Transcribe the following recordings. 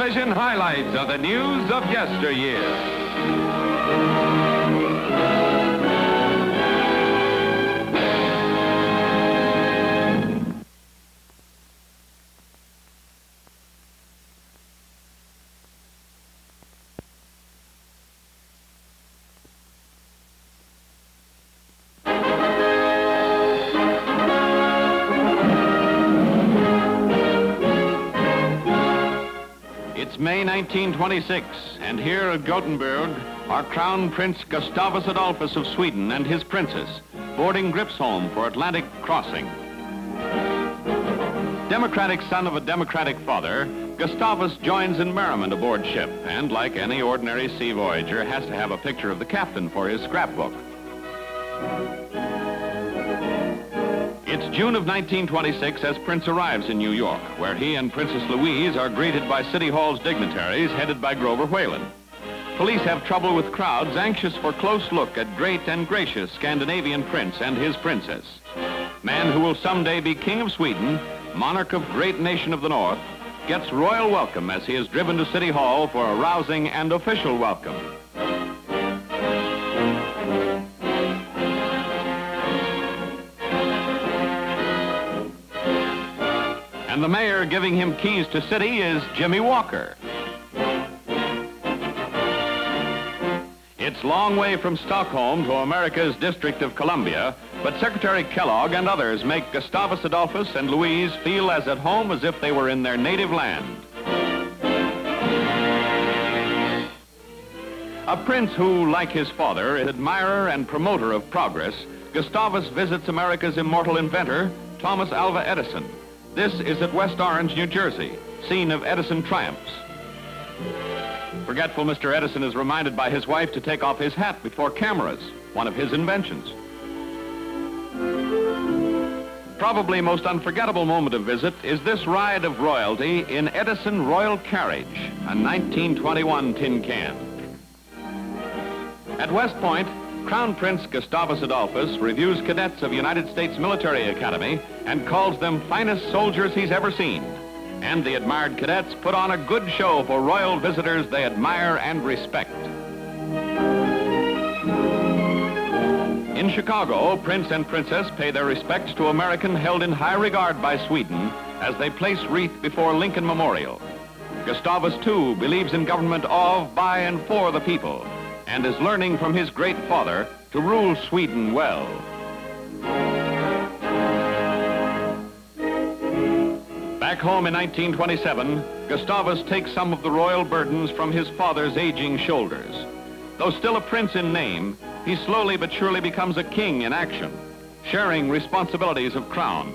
television highlights of the news of yesteryear. It's May 1926, and here at Gothenburg are Crown Prince Gustavus Adolphus of Sweden and his princess boarding grips home for Atlantic crossing. Democratic son of a democratic father, Gustavus joins in merriment aboard ship, and like any ordinary sea voyager, has to have a picture of the captain for his scrapbook. It's June of 1926 as Prince arrives in New York, where he and Princess Louise are greeted by City Hall's dignitaries headed by Grover Whalen. Police have trouble with crowds anxious for close look at great and gracious Scandinavian prince and his princess. Man who will someday be King of Sweden, monarch of great nation of the North, gets royal welcome as he is driven to City Hall for a rousing and official welcome. And the mayor giving him keys to city is Jimmy Walker. It's long way from Stockholm to America's District of Columbia, but Secretary Kellogg and others make Gustavus Adolphus and Louise feel as at home as if they were in their native land. A prince who, like his father, is admirer and promoter of progress, Gustavus visits America's immortal inventor, Thomas Alva Edison. This is at West Orange, New Jersey, scene of Edison triumphs. Forgetful Mr. Edison is reminded by his wife to take off his hat before cameras, one of his inventions. Probably most unforgettable moment of visit is this ride of royalty in Edison Royal Carriage, a 1921 tin can. At West Point, Crown Prince Gustavus Adolphus reviews cadets of United States Military Academy and calls them finest soldiers he's ever seen. And the admired cadets put on a good show for royal visitors they admire and respect. In Chicago, Prince and Princess pay their respects to American held in high regard by Sweden as they place wreath before Lincoln Memorial. Gustavus, too, believes in government of, by, and for the people, and is learning from his great father to rule Sweden well. Back home in 1927, Gustavus takes some of the royal burdens from his father's aging shoulders. Though still a prince in name, he slowly but surely becomes a king in action, sharing responsibilities of crown.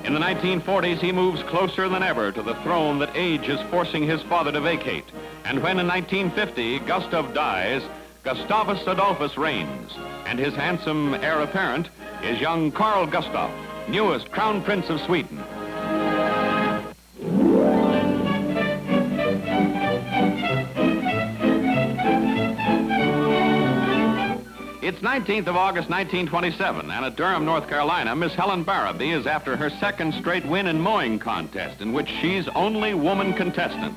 In the 1940s, he moves closer than ever to the throne that age is forcing his father to vacate. And when in 1950, Gustav dies, Gustavus Adolphus reigns, and his handsome heir apparent is young Carl Gustav, newest Crown Prince of Sweden. It's 19th of August, 1927, and at Durham, North Carolina, Miss Helen Berube is after her second straight win in mowing contest, in which she's only woman contestant.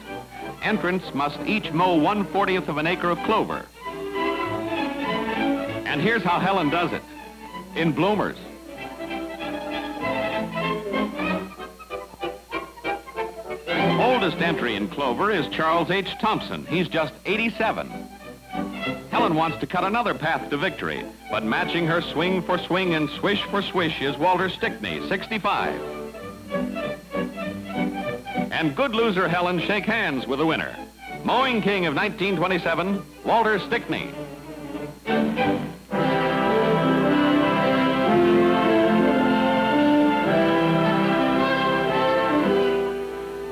Entrants must each mow 1/40th of an acre of clover. And here's how Helen does it, in bloomers. Oldest entry in clover is Charles H. Thompson. He's just 87. Helen wants to cut another path to victory, but matching her swing for swing and swish for swish is Walter Stickney, 65. And good loser Helen shake hands with the winner. Mowing king of 1927, Walter Stickney.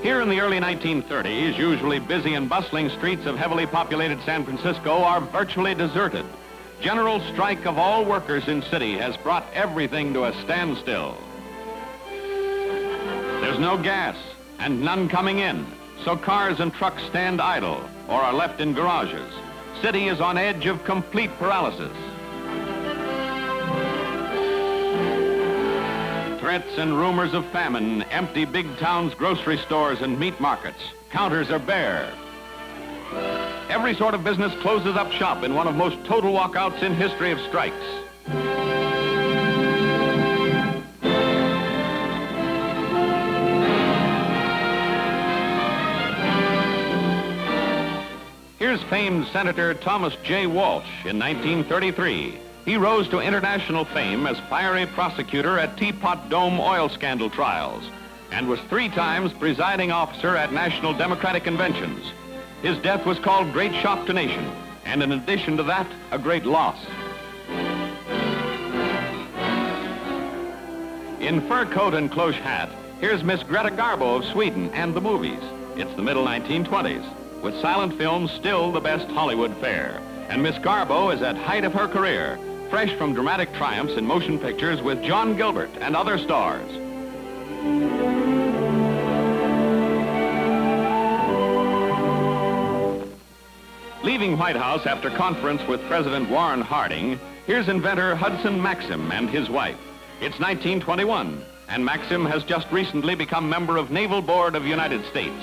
Here in the early 1930s, usually busy and bustling streets of heavily populated San Francisco are virtually deserted. General strike of all workers in city has brought everything to a standstill. There's no gas and none coming in, so cars and trucks stand idle or are left in garages. City is on edge of complete paralysis. Threats and rumors of famine empty big towns' grocery stores and meat markets. Counters are bare. Every sort of business closes up shop in one of most total walkouts in history of strikes. Here's famed Senator Thomas J. Walsh in 1933. He rose to international fame as fiery prosecutor at Teapot Dome Oil scandal trials and was 3 times presiding officer at national Democratic conventions. His death was called great shock to nation, and in addition to that, a great loss. In fur coat and cloche hat, here's Miss Greta Garbo of Sweden and the movies. It's the middle 1920s, with silent films still the best Hollywood fare. And Miss Garbo is at height of her career, fresh from dramatic triumphs in motion pictures with John Gilbert and other stars. Leaving White House after conference with President Warren Harding, here's inventor Hudson Maxim and his wife. It's 1921, and Maxim has just recently become member of Naval Board of United States.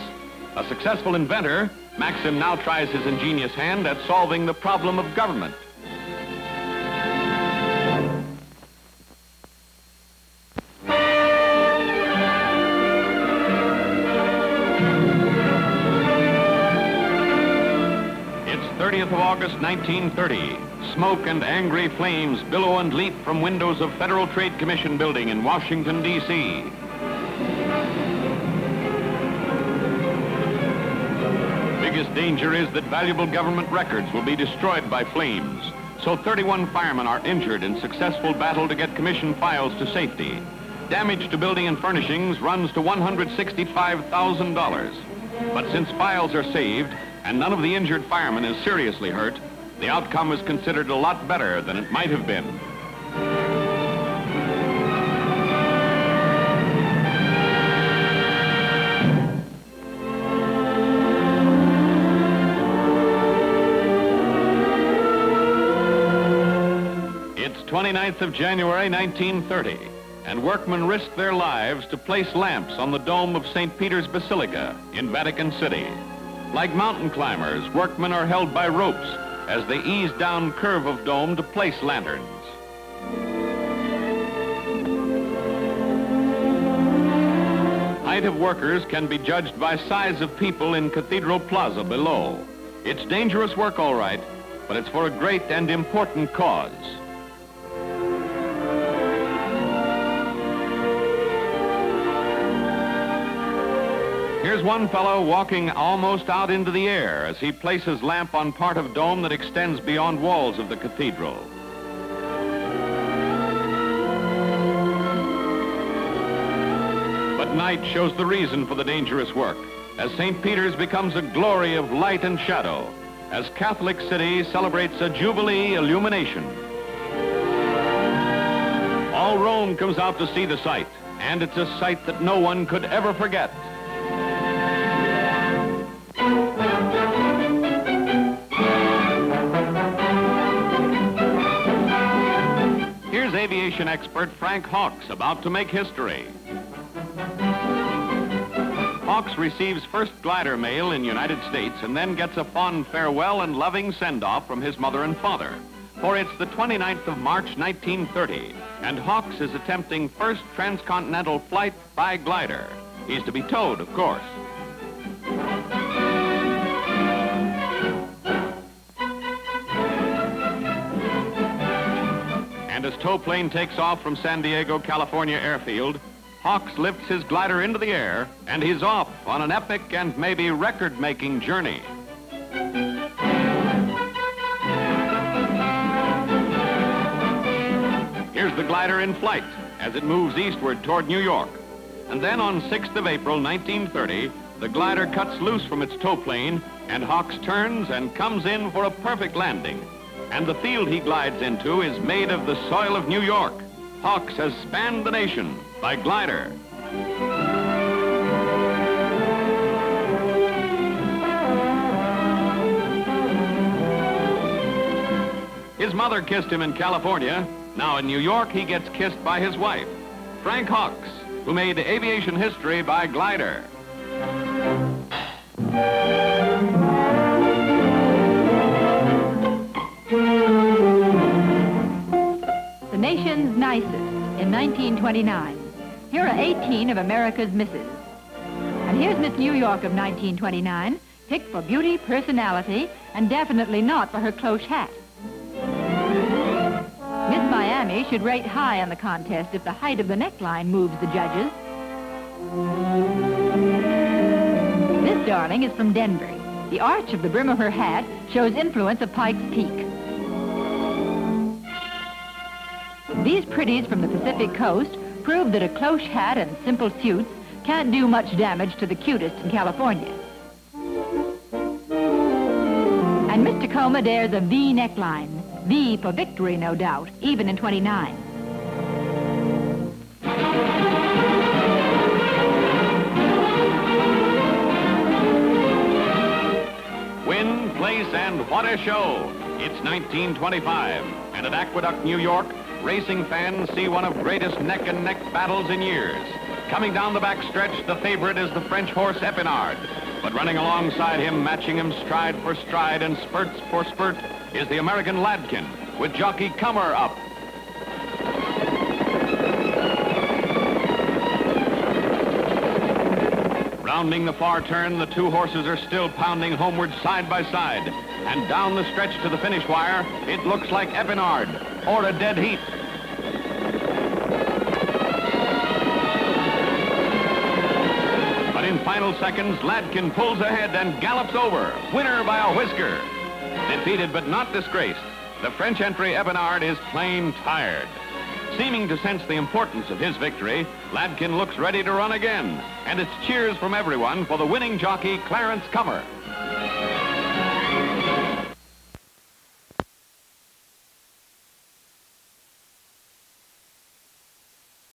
A successful inventor, Maxim now tries his ingenious hand at solving the problem of government. It's 30th of August, 1930. Smoke and angry flames billow and leap from windows of Federal Trade Commission building in Washington, D.C. Biggest danger is that valuable government records will be destroyed by flames. So 31 firemen are injured in successful battle to get commission files to safety. Damage to building and furnishings runs to $165,000. But since files are saved and none of the injured firemen is seriously hurt, the outcome is considered a lot better than it might have been. It's 29th of January, 1930, and workmen risk their lives to place lamps on the dome of St. Peter's Basilica in Vatican City. Like mountain climbers, workmen are held by ropes as they ease down curve of dome to place lanterns. Height of workers can be judged by size of people in Cathedral Plaza below. It's dangerous work, all right, but it's for a great and important cause. Here's one fellow walking almost out into the air as he places lamp on part of dome that extends beyond walls of the cathedral. But night shows the reason for the dangerous work, as St. Peter's becomes a glory of light and shadow, as Catholic City celebrates a Jubilee illumination. All Rome comes out to see the sight, and it's a sight that no one could ever forget. Here's aviation expert Frank Hawks about to make history. Hawks receives first glider mail in United States and then gets a fond farewell and loving send-off from his mother and father. For it's the 29th of March, 1930, and Hawks is attempting first transcontinental flight by glider. He's to be towed, of course. And as tow plane takes off from San Diego, California airfield, Hawks lifts his glider into the air, and he's off on an epic and maybe record-making journey. Here's the glider in flight as it moves eastward toward New York. And then on 6th of April, 1930, the glider cuts loose from its tow plane, and Hawks turns and comes in for a perfect landing. And the field he glides into is made of the soil of New York. Hawks has spanned the nation by glider. His mother kissed him in California. Now in New York, he gets kissed by his wife. Frank Hawks, who made aviation history by glider. The nation's nicest in 1929. Here are 18 of America's misses. And here's Miss New York of 1929, picked for beauty, personality, and definitely not for her cloche hat. Miss Miami should rate high on the contest if the height of the neckline moves the judges. This darling is from Denver. The arch of the brim of her hat shows influence of Pike's Peak. These pretties from the Pacific Coast prove that a cloche hat and simple suits can't do much damage to the cutest in California. And Mr. Kummer dares a V neckline. V for victory, no doubt, even in 29. Win, place, and what a show! It's 1925, and at Aqueduct, New York, racing fans see one of greatest neck-and-neck battles in years. Coming down the backstretch, the favorite is the French horse Epinard. But running alongside him, matching him stride for stride and spurts for spurt, is the American Ladkin, with jockey Kummer up. Rounding the far turn, the two horses are still pounding homeward side by side. And down the stretch to the finish wire, it looks like Epinard, or a dead heat. But in final seconds, Ladkin pulls ahead and gallops over, winner by a whisker. Defeated but not disgraced, the French entry Epinard is plain tired. Seeming to sense the importance of his victory, Ladkin looks ready to run again, and it's cheers from everyone for the winning jockey, Clarence Kummer.